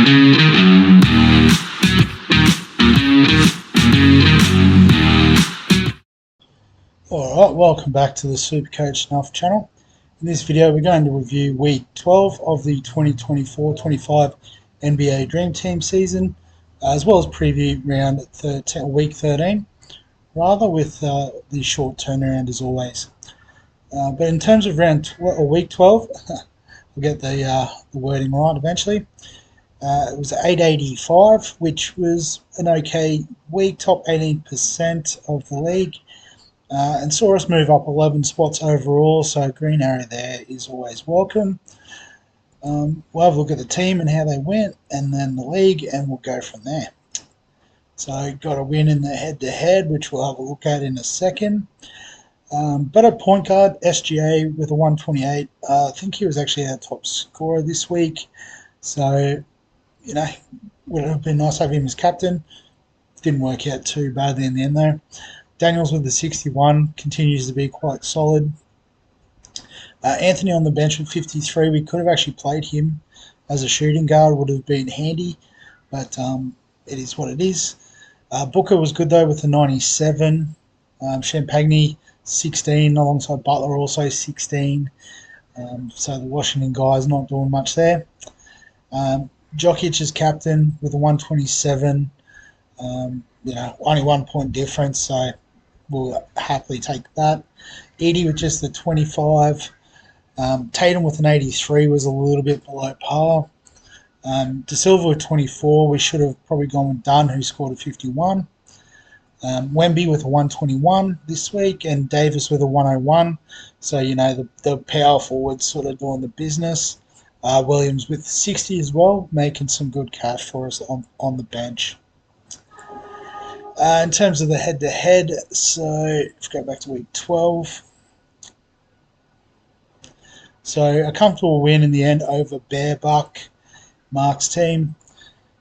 Alright, welcome back to the SuperCoach Snuff channel. In this video we're going to review week 12 of the 2024-25 NBA Dream Team season, as well as preview week 13, rather with the short turnaround as always. But in terms of week 12, we'll get the wording right eventually. It was 885, which was an okay week, top 18% of the league. And saw us move up 11 spots overall, so green arrow there is always welcome. We'll have a look at the team and how they went, and then the league, and we'll go from there. So got a win in the head-to-head, which we'll have a look at in a second. But at point guard, SGA with a 128. I think he was actually our top scorer this week. So, you know, would have been nice to have him as captain. Didn't work out too badly in the end, though. Daniels with the 61 continues to be quite solid. Anthony on the bench with 53. We could have actually played him as a shooting guard, would have been handy, but it is what it is. Booker was good though with the 97. Champagne 16 alongside Butler also 16. So the Washington guys not doing much there. Jokic is captain with a 127. Only 1 point difference, so we'll happily take that. Edie with just the 25. Tatum with an 83 was a little bit below par. De Silva with 24. We should have probably gone with Dunn, who scored a 51. Wemby with a 121 this week, and Davis with a 101. So, you know, the power forwards sort of doing the business. Williams with 60 as well, making some good cash for us on the bench. In terms of the head-to-head, so let's go back to week 12. So a comfortable win in the end over Bearbuck, Mark's team.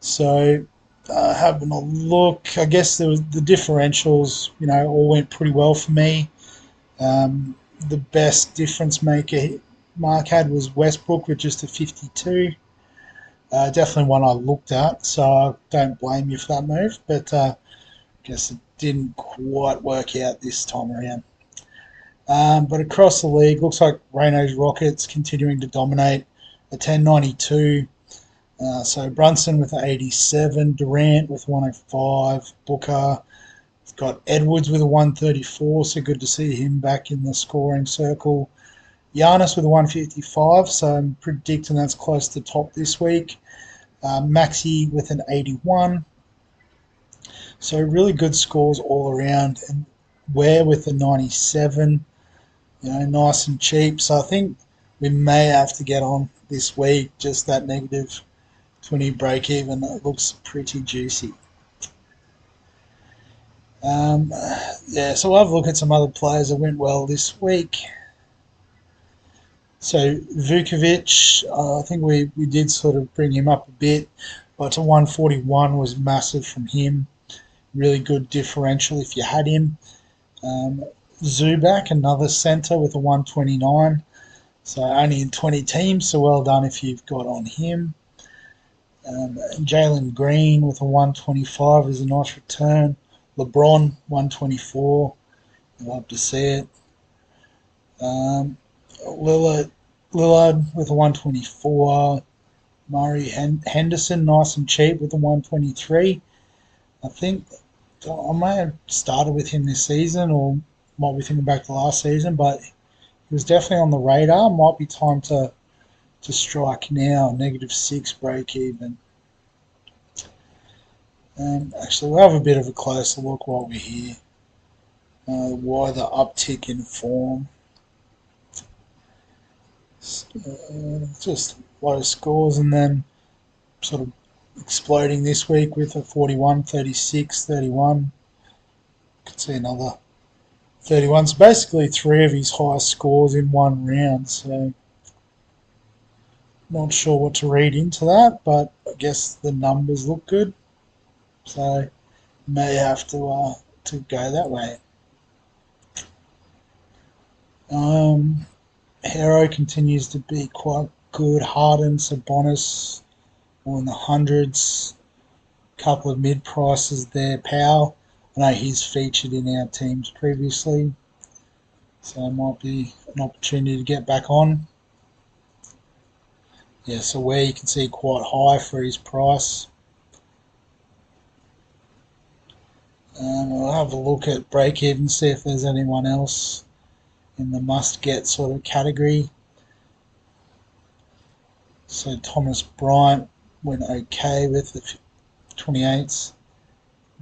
So having a look, I guess there was the differentials, you know, all went pretty well for me. The best difference maker Mark had was Westbrook with just a 52. Definitely one I looked at, so I don't blame you for that move, but guess it didn't quite work out this time around. But across the league, looks like Reno's Rockets continuing to dominate a 1092. So Brunson with an 87, Durant with 105, Booker. We've got Edwards with a 134, so good to see him back in the scoring circle. Giannis with a 155, so I'm predicting that's close to top this week. Maxey with an 81. So really good scores all around, and Ware with the 97, you know, nice and cheap. So I think we may have to get on this week, just that negative 20 break even. That looks pretty juicy. So we'll have a look at some other players that went well this week. So Vukovic, I think we did sort of bring him up a bit, but to 141 was massive from him. Really good differential if you had him. Zubac, another centre with a 129. So only in 20 teams, so well done if you've got on him. Jalen Green with a 125 is a nice return. LeBron, 124. You'd love to see it. Lillard with a 124. Murray Henderson, nice and cheap with a 123. I think I may have started with him this season, or might be thinking back to last season, but he was definitely on the radar. Might be time to strike now. -6 break even. Actually, we'll have a bit of a closer look while we're here. Why the uptick in form? Just low scores, and then sort of exploding this week with a 41, 36, 31. Could see another 31. So basically 3 of his highest scores in one round. So not sure what to read into that, but I guess the numbers look good. So may have to go that way. Hero continues to be quite good. Harden, Sabonis, or in the hundreds. Couple of mid prices there. Powell, I know he's featured in our teams previously, so it might be an opportunity to get back on. Yeah, so where you can see quite high for his price. I'll have a look at break even, see if there's anyone else in the must get sort of category. So Thomas Bryant went okay with the 28s.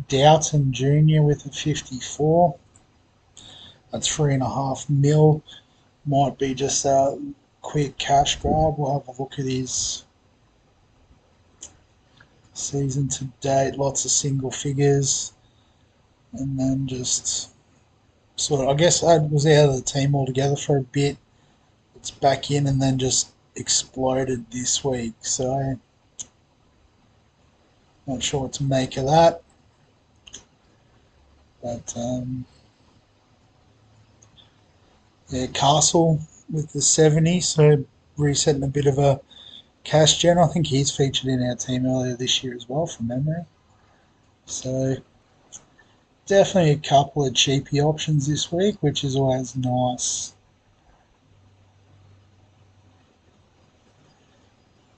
Doughton Jr. with a 54. That's 3.5 mil. Might be just a quick cash grab. We'll have a look at his season to date. Lots of single figures. And then just sort of, I guess I was out of the team altogether for a bit. It's back in and then just exploded this week. So not sure what to make of that. But yeah, Castle with the 70, so resetting a bit of a cash gen. I think he's featured in our team earlier this year as well, from memory. So definitely a couple of cheapy options this week, which is always nice.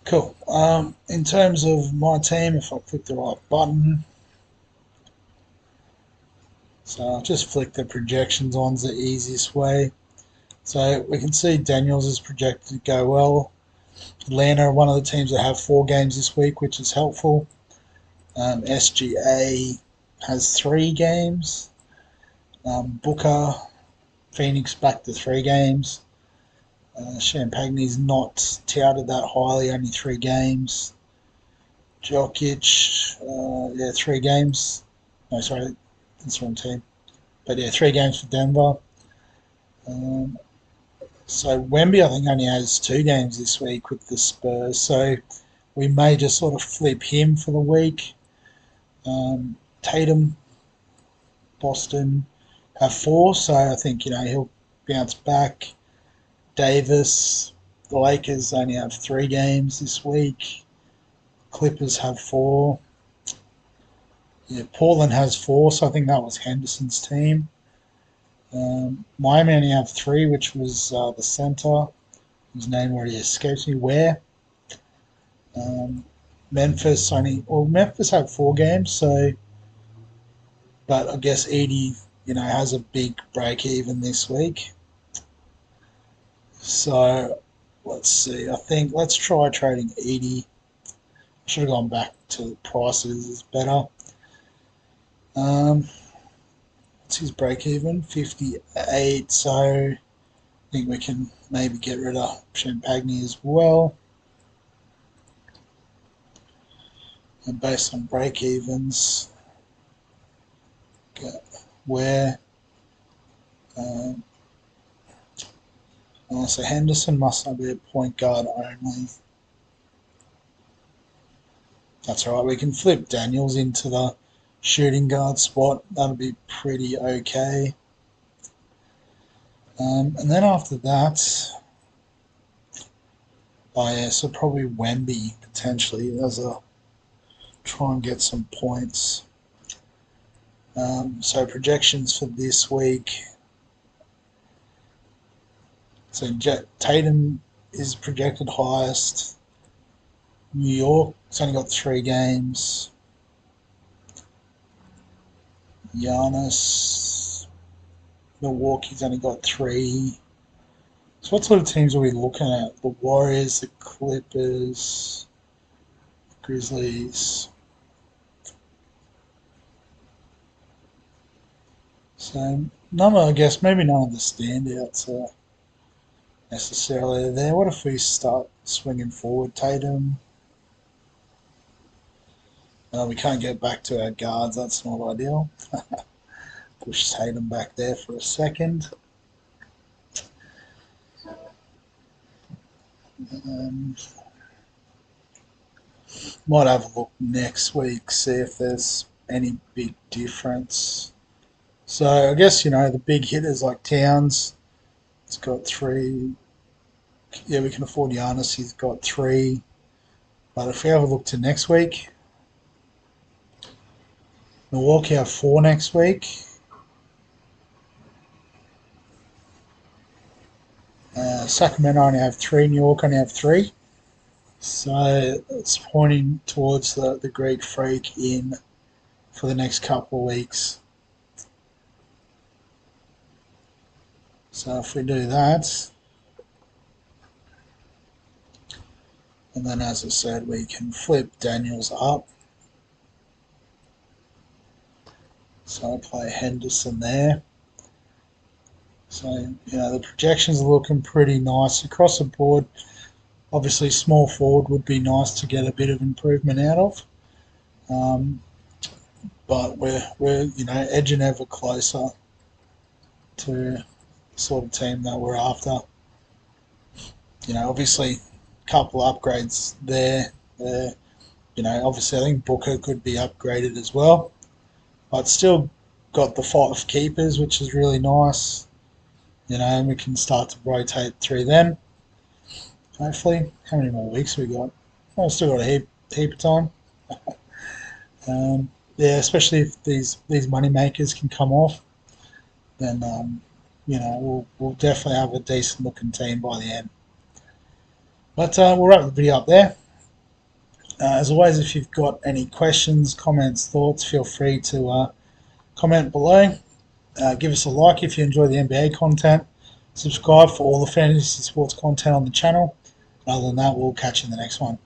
Cool. In terms of my team, if I click the right button, so I'll just flick the projections on's the easiest way. So we can see Daniels is projected to go well. Atlanta are one of the teams that have 4 games this week, which is helpful. SGA has 3 games. Booker, Phoenix back to 3 games. Champagne's not touted that highly, only 3 games. Jokic, 3 games. No, sorry, that's the wrong team. But yeah, 3 games for Denver. So Wemby, I think, only has 2 games this week with the Spurs. So we may just sort of flip him for the week. Tatum, Boston have 4, so I think he'll bounce back. Davis, the Lakers only have 3 games this week. Clippers have 4. Yeah, Portland has 4, so I think that was Henderson's team. Miami only have 3, which was the center, whose name already escapes me. Memphis had 4 games, so, but I guess Edie, has a big break even this week. So let's see. I think let's try trading Edie. Should have gone back to prices. Is better. What's his break even? 58. So I think we can maybe get rid of Champagne as well. And based on break evens, where so Henderson must not be a point guard only. That's all right. We can flip Daniels into the shooting guard spot. That'll be pretty okay. And then after that, so probably Wemby potentially as a try and get some points. So projections for this week. So Tatum is projected highest. New York's only got 3 games. Giannis, Milwaukee's only got 3. So what sort of teams are we looking at? The Warriors, the Clippers, Grizzlies. So I guess maybe none of the standouts are necessarily there. What if we start swinging forward? Tatum. We can't get back to our guards. That's not ideal. Push Tatum back there for a second. Might have a look next week, see if there's any big difference. So I guess, the big hitters like Towns, it's got 3. Yeah, we can afford Giannis, he's got 3. But if we have a look to next week, Milwaukee have 4 next week. Sacramento only have 3. New York only have 3. So it's pointing towards the Greek Freak in for the next couple of weeks. So if we do that, and then as I said, we can flip Daniels up. So I play Henderson there. So, the projections are looking pretty nice across the board. Obviously, small forward would be nice to get a bit of improvement out of. But we're edging ever closer to the sort of team that we're after. Obviously, a couple upgrades there. Obviously, I think Booker could be upgraded as well. But still got the 5 keepers, which is really nice. And we can start to rotate through them. Hopefully, how many more weeks we got? Oh, we've still got a heap of time. Especially if these money makers can come off, then we'll definitely have a decent looking team by the end. But we'll wrap the video up there. As always, if you've got any questions, comments, thoughts, feel free to comment below. Give us a like if you enjoy the NBA content. Subscribe for all the fantasy sports content on the channel. Other than that, we'll catch you in the next one.